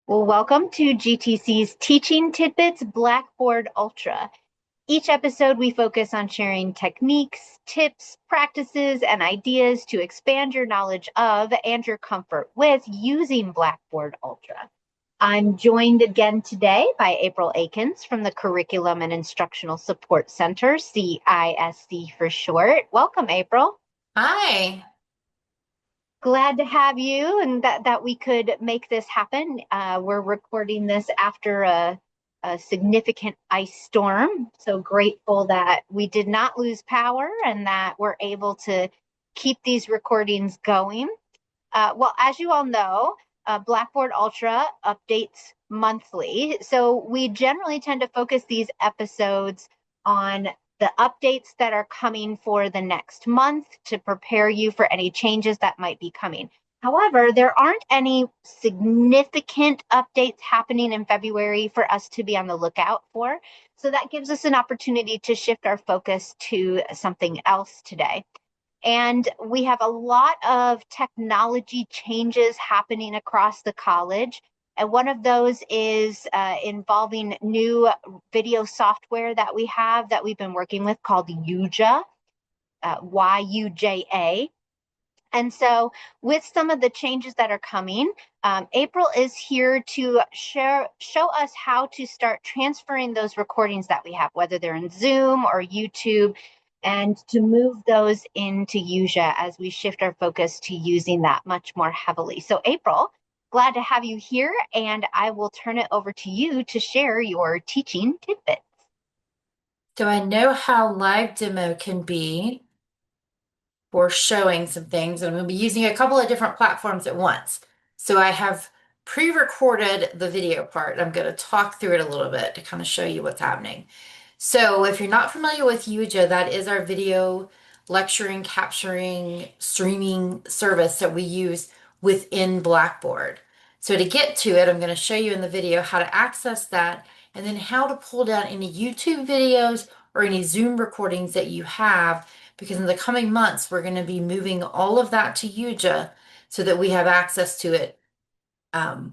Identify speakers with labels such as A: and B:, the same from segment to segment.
A: Well, welcome to GTC's Teaching Tidbits Blackboard Ultra. Each episode, we focus on sharing techniques, tips, practices, and ideas to expand your knowledge of and your comfort with using Blackboard Ultra. I'm joined again today by April Akins from the Curriculum and Instructional Support Center, CISC for short. Welcome, April.
B: Hi.
A: Glad to have you and that we could make this happen. We're recording this after a significant ice storm. So grateful that we did not lose power and that we're able to keep these recordings going. Well, as you all know, Blackboard Ultra updates monthly. So we generally tend to focus these episodes on the updates that are coming for the next month to prepare you for any changes that might be coming. However, there aren't any significant updates happening in February for us to be on the lookout for. So that gives us an opportunity to shift our focus to something else today. And we have a lot of technology changes happening across the college. And one of those is involving new video software that we've been working with called Yuja, Yuja. And so, with some of the changes that are coming, April is here to show us how to start transferring those recordings that we have, whether they're in Zoom or YouTube, and to move those into Yuja as we shift our focus to using that much more heavily. So, April, glad to have you here, and I will turn it over to you to share your teaching tidbits.
B: So I know how live demo can be for showing some things. I'm going to be using a couple of different platforms at once. So I have pre-recorded the video part. I'm going to talk through it a little bit to kind of show you what's happening. So if you're not familiar with Yuja, that is our video lecturing, capturing, streaming service that we use within Blackboard. So to get to it, I'm going to show you in the video how to access that and then how to pull down any YouTube videos or any Zoom recordings that you have, because in the coming months, we're going to be moving all of that to Yuja so that we have access to it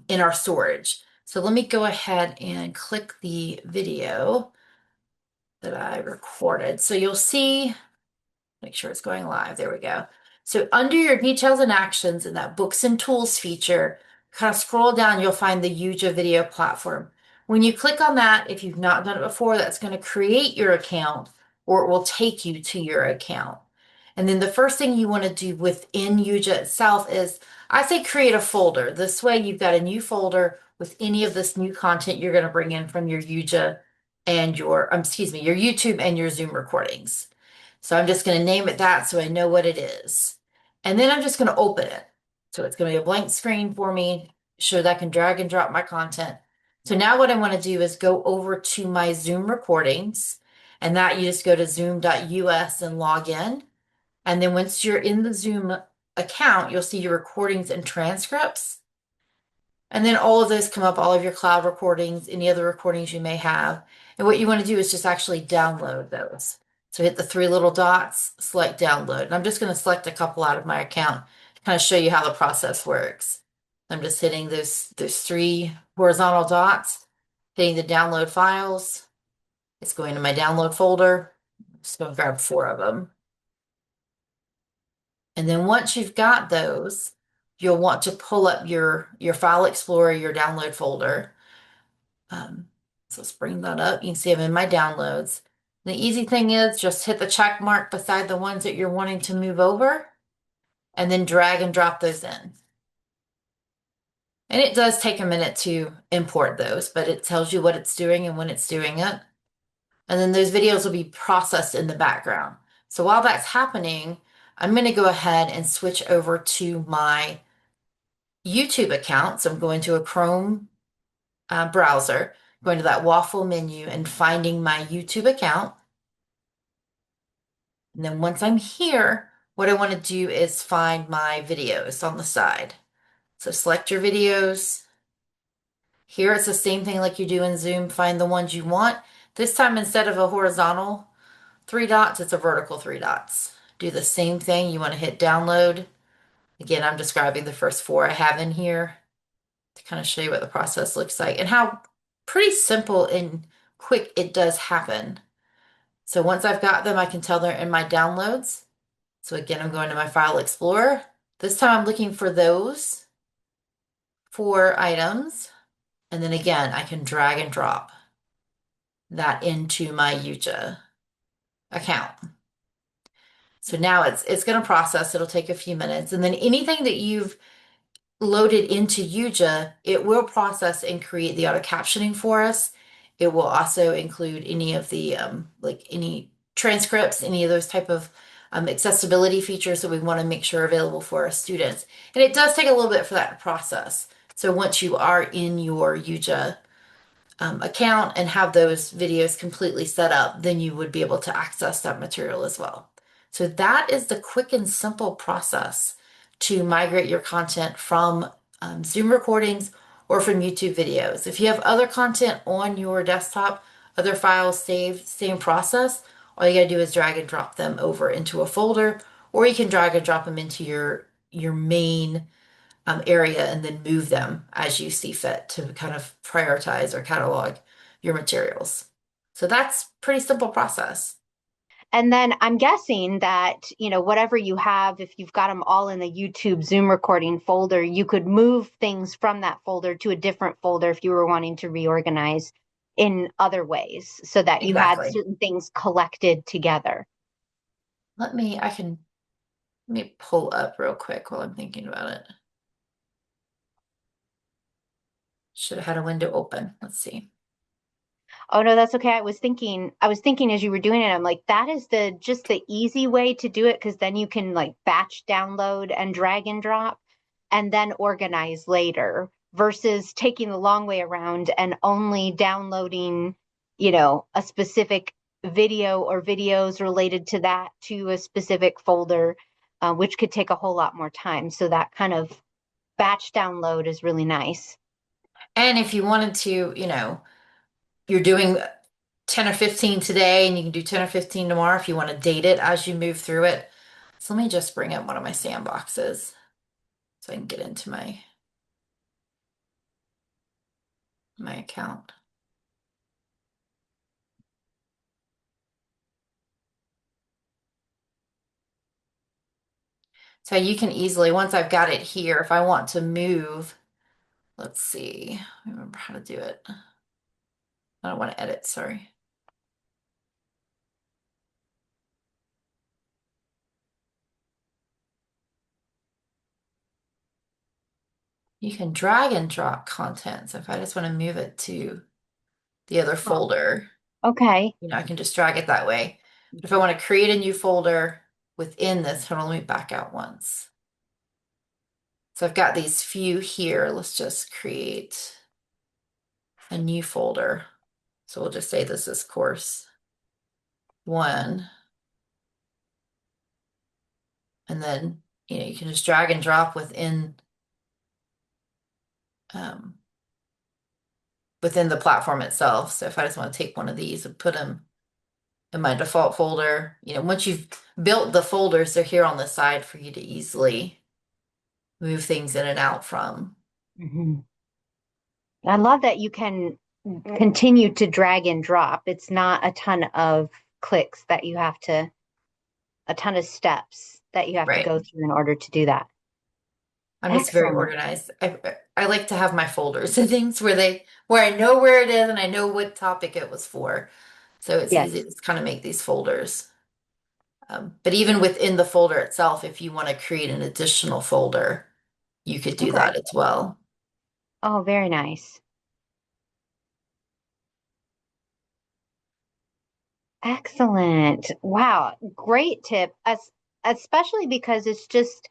B: in our storage. So let me go ahead and click the video that I recorded. So you'll see, make sure it's going live. There we go. So under your details and actions in that books and tools feature, kind of scroll down, you'll find the Yuja video platform. When you click on that, if you've not done it before, that's going to create your account or it will take you to your account. And then the first thing you want to do within Yuja itself is, I say create a folder. This way you've got a new folder with any of this new content you're going to bring in from your Yuja and your YouTube and your Zoom recordings. So I'm just going to name it that so I know what it is. And then I'm just going to open it. So it's going to be a blank screen for me, so that I can drag and drop my content. So now what I want to do is go over to my Zoom recordings, and that you just go to zoom.us and log in. And then once you're in the Zoom account, you'll see your recordings and transcripts. And then all of those come up, all of your cloud recordings, any other recordings you may have. And what you want to do is just actually download those. So hit the three little dots, select download. And I'm just going to select a couple out of my account to kind of show you how the process works. I'm just hitting those three horizontal dots, hitting the download files. It's going to my download folder. I'm just going to grab 4 of them. And then once you've got those, you'll want to pull up your File Explorer, your download folder. So let's bring that up. You can see I'm in my downloads. The easy thing is just hit the check mark beside the ones that you're wanting to move over and then drag and drop those in. And it does take a minute to import those, but it tells you what it's doing and when it's doing it. And then those videos will be processed in the background. So while that's happening, I'm going to go ahead and switch over to my YouTube account. So I'm going to a Chrome browser, going to that waffle menu and finding my YouTube account. And then once I'm here, what I want to do is find my videos on the side. So select your videos. Here it's the same thing like you do in Zoom. Find the ones you want. This time, instead of a horizontal 3 dots, it's a vertical 3 dots. Do the same thing. You want to hit download. Again, I'm describing the first 4 I have in here. to kind of show you what the process looks like and how pretty simple and quick it does happen. So once I've got them, I can tell they're in my downloads. So again, I'm going to my File Explorer. This time I'm looking for those 4 items. And then again, I can drag and drop that into my Yuja account. So now it's going to process. It'll take a few minutes. And then anything that you've loaded into Yuja, it will process and create the auto captioning for us. It will also include any of the like any transcripts, any of those type of accessibility features that we want to make sure are available for our students. And it does take a little bit for that to process. So once you are in your Yuja account and have those videos completely set up, then you would be able to access that material as well. So that is the quick and simple process to migrate your content from Zoom recordings or from YouTube videos. If you have other content on your desktop, other files saved, same process, all you gotta do is drag and drop them over into a folder, or you can drag and drop them into your main area and then move them as you see fit to kind of prioritize or catalog your materials. So that's pretty simple process.
A: And then I'm guessing that, whatever you have, if you've got them all in the YouTube Zoom recording folder, you could move things from that folder to a different folder if you were wanting to reorganize in other ways so that you had
B: Exactly.
A: certain things collected together.
B: Let me pull up real quick while I'm thinking about it. Should have had a window open. Let's see.
A: Oh no, that's okay. I was thinking as you were doing it, I'm like, that is just the easy way to do it because then you can like batch download and drag and drop and then organize later versus taking the long way around and only downloading, a specific video or videos related to that to a specific folder, which could take a whole lot more time. So that kind of batch download is really nice.
B: And if you wanted to, you're doing 10 or 15 today and you can do 10 or 15 tomorrow if you want to date it as you move through it. So let me just bring up one of my sandboxes so I can get into my account. So you can easily, once I've got it here, if I want to move, let's see, I remember how to do it. I don't want to edit, sorry. You can drag and drop content. So if I just want to move it to the other
A: Oh,
B: folder,
A: okay.
B: I can just drag it that way. But if I want to create a new folder within this, hold on, let me back out once. So I've got these few here. Let's just create a new folder. So we'll just say this is course 1. And then, you can just drag and drop um, within the platform itself. So if I just want to take one of these and put them in my default folder, once you've built the folders, they're here on the side for you to easily move things in and out from.
A: Mhm. I love that you can continue to drag and drop. It's not a ton of clicks that you have to, a ton of steps that you have to
B: Right.
A: go through in order to do that.
B: I'm just very
A: Excellent.
B: organized. I like to have my folders and things where I know where it is and I know what topic it was for. So it's easy
A: Yes.
B: to kind of make these folders. But even within the folder itself, if you want to create an additional folder, you could do
A: Okay.
B: that as well.
A: Oh, very nice. Excellent. Wow. Great tip. Especially because it's just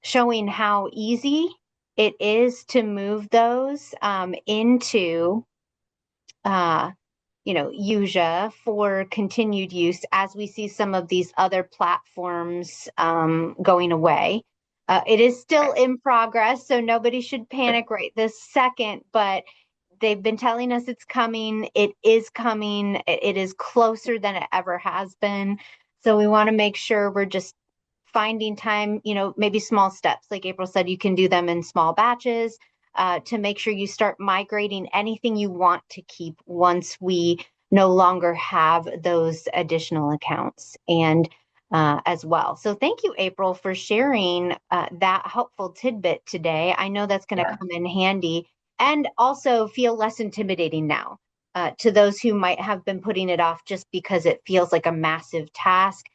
A: showing how easy it is to move those into uh, Yuja for continued use as we see some of these other platforms going away. It is still
B: Right.
A: in progress, so nobody should panic right this second, but they've been telling us it's coming. It is coming. It is closer than it ever has been. So we want to make sure we're just finding time, maybe small steps. Like April said, you can do them in small batches. to make sure you start migrating anything you want to keep once we no longer have those additional accounts and as well. So thank you, April, for sharing that helpful tidbit today. I know that's going to
B: Yeah.
A: come in handy and also feel less intimidating now to those who might have been putting it off just because it feels like a massive task.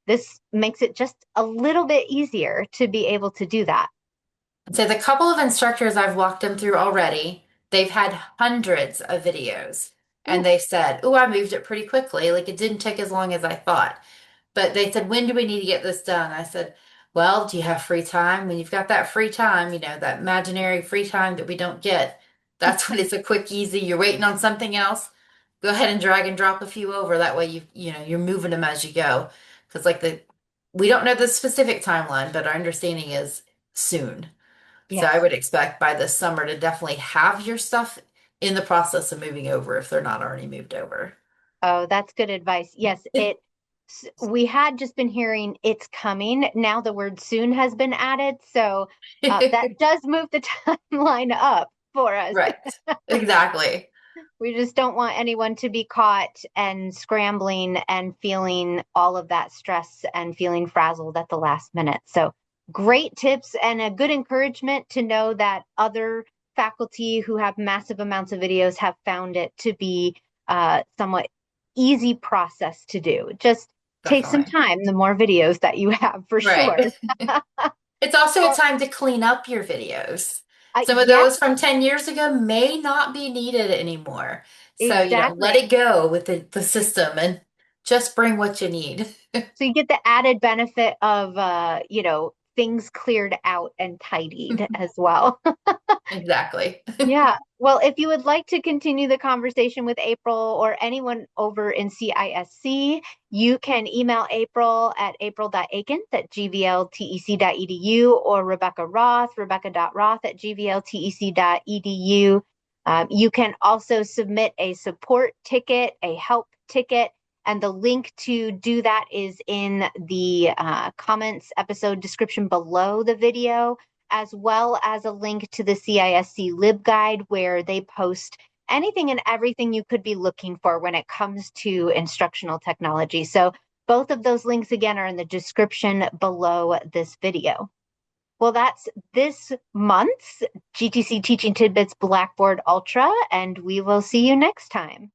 A: This makes it just a little bit easier to be able to do that.
B: So the couple of instructors I've walked them through already, they've had hundreds of videos and
A: Ooh,
B: they've said, "Oh, I moved it pretty quickly. Like it didn't take as long as I thought." But they said, "When do we need to get this done?" I said, "Well, do you have free time? When you've got that free time, that imaginary free time that we don't get, that's when it's a quick, easy, you're waiting on something else. Go ahead and drag and drop a few over. That way you're moving them as you go. Because we don't know the specific timeline, but our understanding is soon. So I
A: yes.
B: would expect by this summer to definitely have your stuff in the process of moving over if they're not already moved over.
A: Oh, that's good advice. Yes, we had just been hearing it's coming. Now the word soon has been added. So that does move the timeline up for us.
B: Right. Exactly.
A: We just don't want anyone to be caught and scrambling and feeling all of that stress and feeling frazzled at the last minute. So great tips and a good encouragement to know that other faculty who have massive amounts of videos have found it to be somewhat easy process to do. Just take some
B: Definitely.
A: time, the more videos that you have for sure.
B: Right. It's also a
A: Well,
B: time to clean up your videos. Some of
A: yeah,
B: those from 10 years ago may not be needed anymore. So, let
A: exactly.
B: it go with the system and just bring what you need.
A: So you get the added benefit of things cleared out and tidied as well.
B: Exactly.
A: Yeah. Well, if you would like to continue the conversation with April or anyone over in CISC, you can email April at april.akins@gvltec.edu or Rebecca Roth, rebecca.roth@gvltec.edu. You can also submit a support ticket, a help ticket, and the link to do that is in the comments episode description below the video, as well as a link to the CISC LibGuide where they post anything and everything you could be looking for when it comes to instructional technology. So both of those links again are in the description below this video. Well, that's this month's GTC Teaching Tidbits Blackboard Ultra, and we will see you next time.